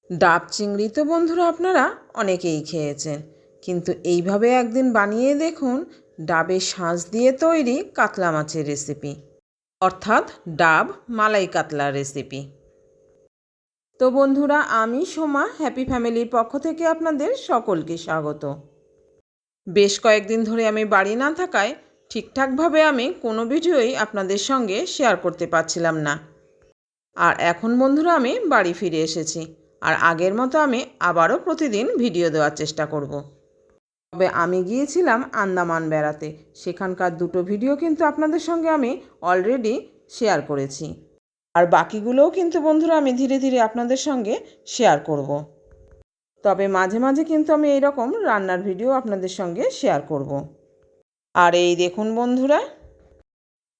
ডাব চিংড়ি তো বন্ধুরা আপনারা অনেকেই খেয়েছেন, কিন্তু এইভাবে একদিন বানিয়ে দেখুন ডাবের শাঁস দিয়ে তৈরি কাতলা মাছের রেসিপি, অর্থাৎ ডাব মালাই কাতলার রেসিপি। তো বন্ধুরা, আমি সোমা হ্যাপি ফ্যামিলির পক্ষ থেকে আপনাদের সকলকে স্বাগত। বেশ কয়েকদিন ধরে আমি বাড়ি না থাকায় ঠিকঠাকভাবে আমি কোনো ভিডিওই আপনাদের সঙ্গে শেয়ার করতে পারছিলাম না। আর এখন বন্ধুরা আমি বাড়ি ফিরে এসেছি, আর আগের মতো আমি আবারও প্রতিদিন ভিডিও দেওয়ার চেষ্টা করব। তবে আমি গিয়েছিলাম আন্দামান বেড়াতে, সেখানকার দুটো ভিডিও কিন্তু আপনাদের সঙ্গে আমি অলরেডি শেয়ার করেছি, আর বাকিগুলোও কিন্তু বন্ধুরা আমি ধীরে ধীরে আপনাদের সঙ্গে শেয়ার করব। তবে মাঝে মাঝে কিন্তু আমি এইরকম রান্নার ভিডিও আপনাদের সঙ্গে শেয়ার করব। আর এই দেখুন বন্ধুরা,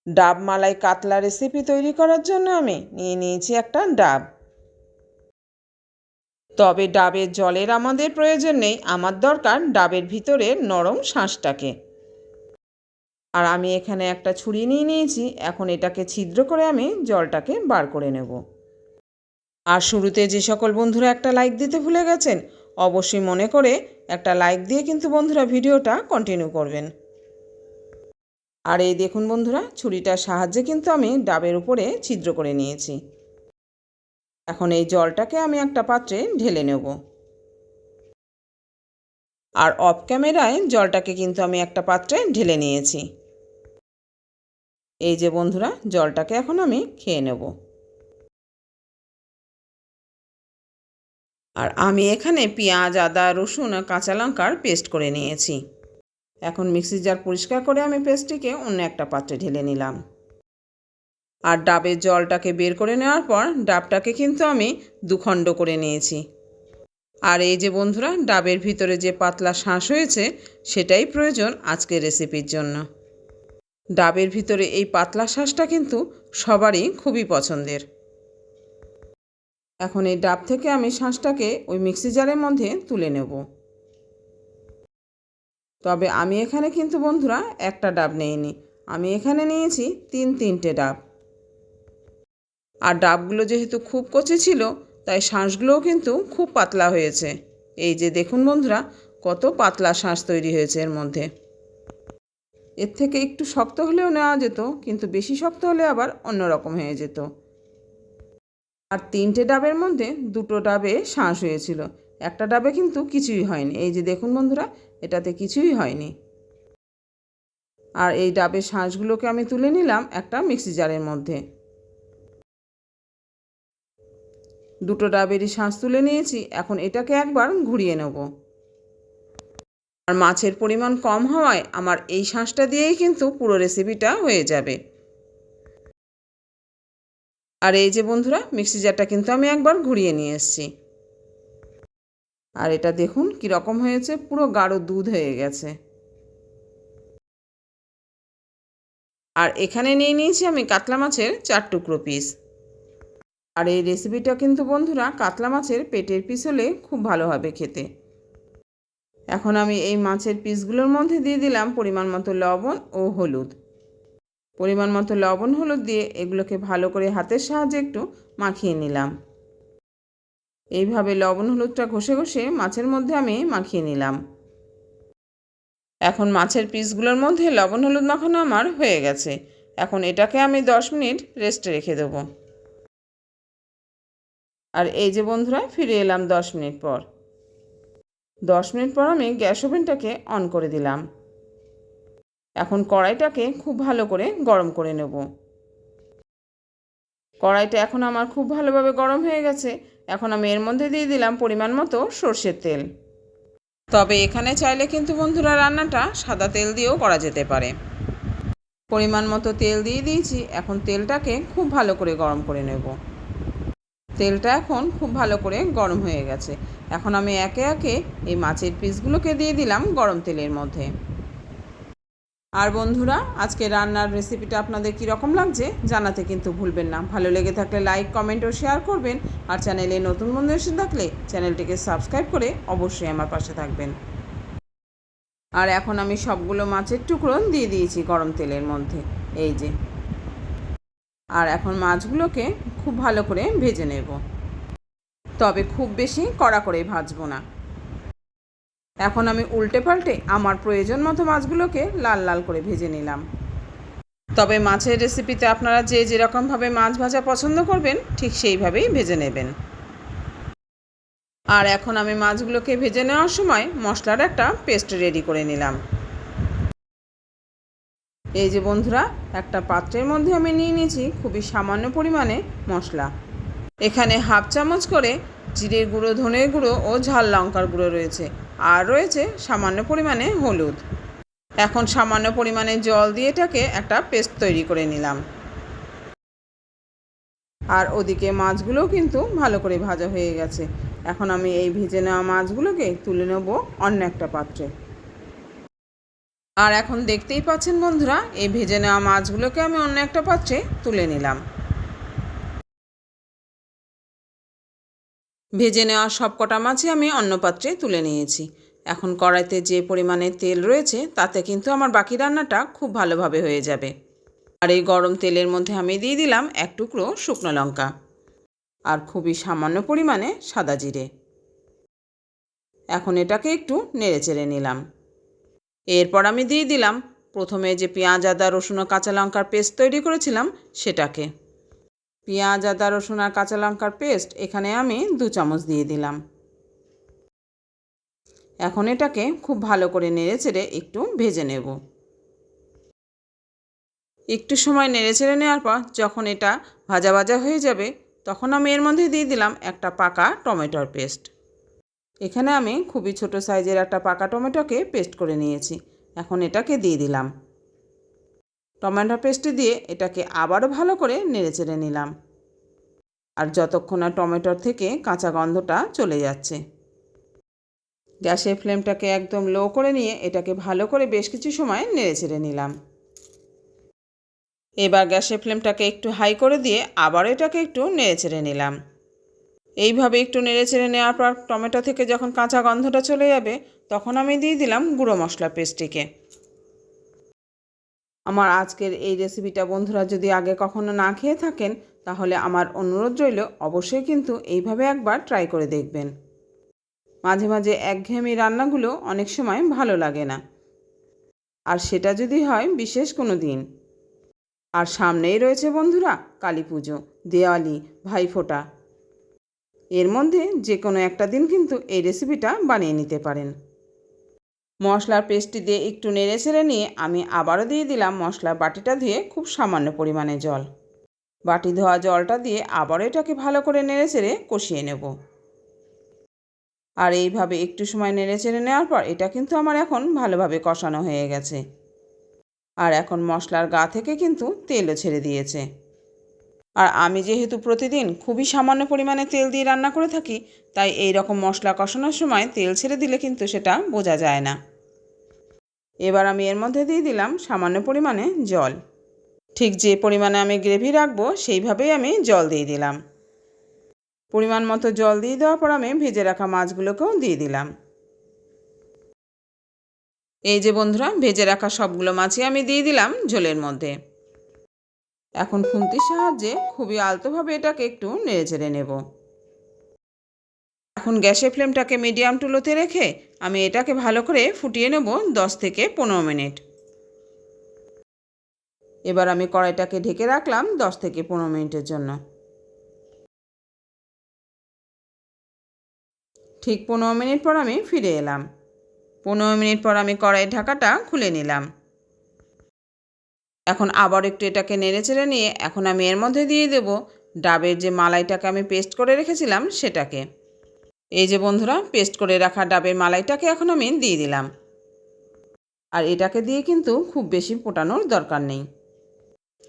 ডাব মালাই কাতলা রেসিপি তৈরি করার জন্য আমি নিয়ে নিয়েছি একটা ডাব। তবে ডাবের জলের আমাদের প্রয়োজন নেই, আমার দরকার ডাবের ভিতরের নরম শাঁসটাকে। আর আমি এখানে একটা ছুরি নিয়ে নিয়েছি, এখন এটাকে ছিদ্র করে আমি জলটাকে বার করে নেব। আর শুরুতে যে সকল বন্ধুরা একটা লাইক দিতে ভুলে গেছেন, অবশ্যই মনে করে একটা লাইক দিয়ে কিন্তু বন্ধুরা ভিডিওটা কন্টিনিউ করবেন। আর এই দেখুন বন্ধুরা, ছুরিটার সাহায্যে কিন্তু আমি ডাবের উপরে ছিদ্র করে নিয়েছি। এখন এই জলটাকে আমি একটা পাত্রে ঢেলে নেব। আর অফ ক্যামেরায় জলটাকে কিন্তু আমি একটা পাত্রে ঢেলে নিয়েছি। এই যে বন্ধুরা, জলটাকে এখন আমি খেয়ে নেব। আর আমি এখানে পেঁয়াজ, আদা, রসুন আর কাঁচা লঙ্কার পেস্ট করে নিয়েছি। এখন মিক্সি জার পরিষ্কার করে আমি পেস্টটিকে অন্য একটা পাত্রে ঢেলে নিলাম। আর ডাবের জলটাকে বের করে নেওয়ার পর ডাবটাকে কিন্তু আমি দুখণ্ড করে নিয়েছি। আর এই যে বন্ধুরা, ডাবের ভিতরে যে পাতলা শাঁস হয়েছে সেটাই প্রয়োজন আজকের রেসিপির জন্য। ডাবের ভিতরে এই পাতলা শাঁসটা কিন্তু সবারই খুবই পছন্দের। এখন এই ডাব থেকে আমি শাঁসটাকে ওই মিক্সি জারের মধ্যে তুলে নেব। তবে আমি এখানে কিন্তু বন্ধুরা একটা ডাব নিইনি, আমি এখানে নিয়েছি তিনটে ডাব। আর ডাবগুলো যেহেতু খুব কচি ছিল, তাই শাঁসগুলোও কিন্তু খুব পাতলা হয়েছে। এই যে দেখুন বন্ধুরা, কত পাতলা শাঁস তৈরি হয়েছে এর মধ্যে। এর থেকে একটু শক্ত হলেও নেওয়া যেত, কিন্তু বেশি শক্ত হলে আবার অন্যরকম হয়ে যেত। আর তিনটে ডাবের মধ্যে দুটো ডাবে শাঁস হয়েছিল, একটা ডাবে কিন্তু কিছুই হয়নি। এই যে দেখুন বন্ধুরা, এটাতে কিছুই হয়নি। আর এই ডাবের শাঁসগুলোকে আমি তুলে নিলাম একটা মিক্সি জারের মধ্যে। দুটো ডাবেরই শাঁস তুলে নিয়েছি, এখন এটাকে একবার ঘুরিয়ে নেব। আর মাছের পরিমাণ কম হওয়ায় আমার এই শাঁসটা দিয়েই কিন্তু পুরো রেসিপিটা হয়ে যাবে। আর এই যে বন্ধুরা, মিক্সি জারটা কিন্তু আমি একবার ঘুরিয়ে নিয়ে এসেছি। আর এটা দেখুন কীরকম হয়েছে, পুরো গাঢ় দুধ হয়ে গেছে। আর এখানে নিয়ে নিয়েছি আমি কাতলা মাছের 4 টুকরো পিস। আর এই রেসিপিটা কিন্তু বন্ধুরা কাতলা মাছের পেটের পিস হলে খুব ভালো হবে খেতে। এখন আমি এই মাছের পিসগুলোর মধ্যে দিয়ে দিলাম পরিমাণ মতো লবণ ও হলুদ। পরিমাণ মতো লবণ হলুদ দিয়ে এগুলোকে ভালো করে হাতের সাহায্যে একটু মাখিয়ে নিলাম। এইভাবে লবণ হলুদটা ঘষে ঘষে মাছের মধ্যে আমি মাখিয়ে নিলাম। এখন মাছের পিসগুলোর মধ্যে লবণ হলুদ মাখানো আমার হয়ে গেছে। এখন এটাকে আমি 10 মিনিট রেস্টে রেখে দেব। আর এই যে বন্ধুরা, ফিরে এলাম 10 মিনিট পর। 10 মিনিট পর আমি গ্যাস ওভেনটাকে অন করে দিলাম। এখন কড়াইটাকে খুব ভালো করে গরম করে নেব। কড়াইটা এখন আমার খুব ভালোভাবে গরম হয়ে গেছে। এখন আমি এর মধ্যে দিয়ে দিলাম পরিমাণ মতো সর্ষের তেল। তবে এখানে চাইলে কিন্তু বন্ধুরা রান্নাটা সাদা তেল দিয়েও করা যেতে পারে। পরিমাণ মতো তেল দিয়ে দিয়েছি, এখন তেলটাকে খুব ভালো করে গরম করে নেব। তেলটা এখন খুব ভালো করে গরম হয়ে গেছে। এখন আমি একে একে এই মাছের পিসগুলোকে দিয়ে দিলাম গরম তেলের মধ্যে। আর বন্ধুরা, আজকে রান্নার রেসিপিটা আপনাদের কীরকম লাগছে জানাতে কিন্তু ভুলবেন না। ভালো লেগে থাকলে লাইক, কমেন্ট ও শেয়ার করবেন। আর চ্যানেলে নতুন বন্ধু এসে থাকলে চ্যানেলটিকে সাবস্ক্রাইব করে অবশ্যই আমার পাশে থাকবেন। আর এখন আমি সবগুলো মাছের টুকরো দিয়ে দিয়েছি গরম তেলের মধ্যে, এই যে। আর এখন মাছগুলোকে খুব ভালো করে ভেজে নেব। তবে খুব বেশি কড়া করে ভাজবো না। এখন আমি উল্টে পাল্টে আমার প্রয়োজন মতো মাছগুলোকে লাল লাল করে ভেজে নিলাম। তবে মাছের রেসিপিতে আপনারা যে যেরকমভাবে মাছ ভাজা পছন্দ করবেন ঠিক সেইভাবেই ভেজে নেবেন। আর এখন আমি মাছগুলোকে ভেজে নেওয়ার সময় মশলার একটা পেস্ট রেডি করে নিলাম। এই যে বন্ধুরা, একটা পাত্রের মধ্যে আমি নিয়ে নিয়েছি খুবই সামান্য পরিমাণে মশলা। এখানে হাফ চামচ করে জিরের গুঁড়ো, ধনের গুঁড়ো ও ঝাল লঙ্কার গুঁড়ো রয়েছে, আর রয়েছে সামান্য পরিমাণে হলুদ। এখন সামান্য পরিমাণে জল দিয়ে এটাকে একটা পেস্ট তৈরি করে নিলাম। আর ওদিকে মাছগুলোও কিন্তু ভালো করে ভাজা হয়ে গেছে। এখন আমি এই ভেজে নেওয়া মাছগুলোকে তুলে নেব অন্য একটা পাত্রে। আর এখন দেখতেই পাচ্ছেন বন্ধুরা, এই ভেজে নেওয়া মাছগুলোকে আমি অন্য একটা পাত্রে তুলে নিলাম। ভেজে নেওয়া সব কটা মাছই আমি অন্য পাত্রে তুলে নিয়েছি। এখন কড়াইতে যে পরিমাণে তেল রয়েছে তাতে কিন্তু আমার বাকি রান্নাটা খুব ভালোভাবে হয়ে যাবে। আর এই গরম তেলের মধ্যে আমি দিয়ে দিলাম এক টুকরো শুকনো লঙ্কা আর খুবই সামান্য পরিমাণে সাদা জিরে। এখন এটাকে একটু নেড়েচেড়ে নিলাম। এরপর আমি দিয়ে দিলাম প্রথমে যে পেঁয়াজ, আদা, রসুন ও কাঁচা লঙ্কার পেস্ট তৈরি করেছিলাম সেটাকে। পেঁয়াজ, আদা, রসুন আর কাঁচা লঙ্কার পেস্ট এখানে আমি 2 চামচ দিয়ে দিলাম। এখন এটাকে খুব ভালো করে নেড়েচেড়ে একটু ভেজে নেব। একটু সময় নেড়েচেড়ে নেওয়ার পর যখন এটা ভাজা ভাজা হয়ে যাবে তখন আমি এর মধ্যে দিয়ে দিলাম একটা পাকা টমেটোর পেস্ট। এখানে আমি খুবই ছোট সাইজের একটা পাকা টমেটোকে পেস্ট করে নিয়েছি। এখন এটাকে দিয়ে দিলাম। টমেটো পেস্টটি দিয়ে এটাকে আবারও ভালো করে নেড়েচেড়ে নিলাম। আর যতক্ষণ না টমেটোর থেকে কাঁচা গন্ধটা চলে যাচ্ছে। গ্যাসের ফ্লেমটাকে একদম লো করে নিয়ে এটাকে ভালো করে বেশ কিছু সময় নেড়েচেড়ে নিলাম। এবার গ্যাসের ফ্লেমটাকে একটু হাই করে দিয়ে আবার এটাকে একটু নেড়েচেড়ে নিলাম। এইভাবে একটু নেড়েচেড়ে নেওয়ার পর টমেটো থেকে যখন কাঁচা গন্ধটা চলে যাবে তখন আমি দিয়ে দিলাম গুঁড়ো মশলা পেস্টটিকে। আমার আজকের এই রেসিপিটা বন্ধুরা যদি আগে কখনো না খেয়ে থাকেন তাহলে আমার অনুরোধ রইল অবশ্যই কিন্তু এইভাবে একবার ট্রাই করে দেখবেন। মাঝে মাঝে একঘেয়েমি রান্নাগুলো অনেক সময় ভালো লাগে না, আর সেটা যদি হয় বিশেষ কোনো দিন। আর সামনেই রয়েছে বন্ধুরা কালী পুজো, দেওয়ালি, ভাইফোঁটা। এর মধ্যে যে কোনো একটা দিন কিন্তু এই রেসিপিটা বানিয়ে নিতে পারেন। মশলার পেস্টটি দিয়ে একটু নেড়েচেড়ে নিয়ে আমি আবারও দিয়ে দিলাম মশলার বাটিটা ধুয়ে খুব সামান্য পরিমাণে জল। বাটি ধোয়া জলটা দিয়ে আবারও এটাকে ভালো করে নেড়েচেড়ে কষিয়ে নেব। আর এইভাবে একটু সময় নেড়েচেড়ে নেওয়ার পর এটা কিন্তু আমার এখন ভালোভাবে কষানো হয়ে গেছে। আর এখন মশলার গা থেকে কিন্তু তেলও ছেড়ে দিয়েছে। আর আমি যেহেতু প্রতিদিন খুবই সামান্য পরিমাণে তেল দিয়ে রান্না করে থাকি তাই এই রকম মশলা কষানোর সময় তেল ছেড়ে দিলে কিন্তু সেটা বোঝা যায় না। এবার আমি এর মধ্যে দিয়ে দিলাম সামান্য পরিমাণে জল। ঠিক যে পরিমাণে আমি গ্রেভি রাখবো সেইভাবেই আমি জল দিয়ে দিলাম। পরিমাণ মতো জল দিয়ে দেওয়ার পর আমি ভেজে রাখা মাছগুলোকেও দিয়ে দিলাম। এই যে বন্ধুরা, ভেজে রাখা সবগুলো মাছই আমি দিয়ে দিলাম ঝোলের মধ্যে। এখন খুন্তির সাহায্যে খুবই আলতোভাবে এটাকে একটু নেড়েচেড়ে নেব। এখন গ্যাসের ফ্লেমটাকে মিডিয়াম টু লোতে রেখে আমি এটাকে ভালো করে ফুটিয়ে নেব 10 থেকে 15 মিনিট। এবার আমি কড়াইটাকে ঢেকে রাখলাম 10 থেকে 15 মিনিটের জন্য। ঠিক 15 মিনিট পর আমি ফিরে এলাম। 15 মিনিট পর আমি কড়াইয়ের ঢাকাটা খুলে নিলাম। এখন আবার একটু এটাকে নেড়েচেড়ে নিয়ে এখন আমি এর মধ্যে দিয়ে দেব ডাবের যে মালাইটাকে আমি পেস্ট করে রেখেছিলাম সেটাকে। এই যে বন্ধুরা, পেস্ট করে রাখা ডাবের মালাইটাকে এখন আমি দিয়ে দিলাম। আর এটাকে দিয়ে কিন্তু খুব বেশি ফোটানোর দরকার নেই।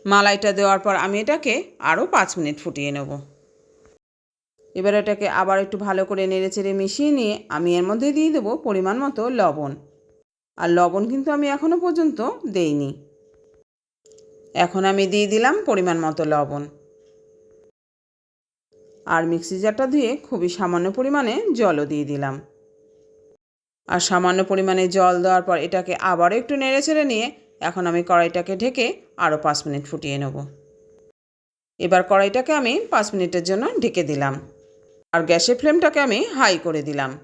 মালাইটা দেওয়ার পর আমি এটাকে আরও 5 মিনিট ফুটিয়ে নেব। এবার এটাকে আবার একটু ভালো করে নেড়েচেড়ে মিশিয়ে নিয়ে আমি এর মধ্যে দিয়ে দেবো পরিমাণ মতো লবণ। আর লবণ কিন্তু আমি এখনও পর্যন্ত দেইনি। এখন আমি দিয়ে দিলাম পরিমাণ মতো লবণ। আর মিক্সি জারটা ধুয়ে খুবই সামান্য পরিমাণে জলও দিয়ে দিলাম। আর সামান্য পরিমাণে জল দেওয়ার পর এটাকে আবারও একটু নেড়েচেড়ে নিয়ে এখন আমি কড়াইটাকে ঢেকে আরও 5 মিনিট ফুটিয়ে নেব। এবার কড়াইটাকে আমি 5 মিনিটের জন্য ঢেকে দিলাম। আর গ্যাসের ফ্লেমটাকে আমি হাই করে দিলাম।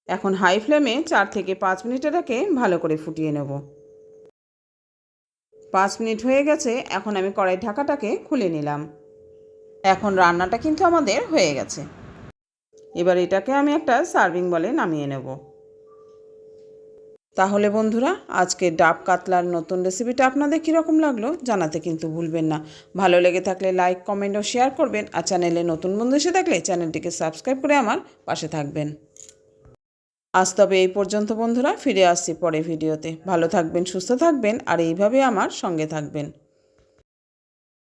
এখন হাই ফ্লেমে 4 থেকে 5 মিনিট এটাকে ভালো করে ফুটিয়ে নেব। 5 মিনিট হয়ে গেছে। এখন আমি কড়াই ঢাকাটাকে খুলে নিলাম। এখন রান্নাটা কিন্তু আমাদের হয়ে গেছে। এবার এটাকে আমি একটা সার্ভিং বলে নামিয়ে নেব। তাহলে বন্ধুরা, আজকে ডাব কাতলার নতুন রেসিপিটা আপনাদের কীরকম লাগলো জানাতে কিন্তু ভুলবেন না। ভালো লেগে থাকলে লাইক, কমেন্ট ও শেয়ার করবেন। আর চ্যানেলে নতুন বন্ধু এসে থাকলে চ্যানেলটিকে সাবস্ক্রাইব করে আমার পাশে থাকবেন। আজ তবে এই পর্যন্ত বন্ধুরা, ফিরে আসছি পরের ভিডিওতে। ভালো থাকবেন, সুস্থ থাকবেন আর এইভাবে আমার সঙ্গে থাকবেন।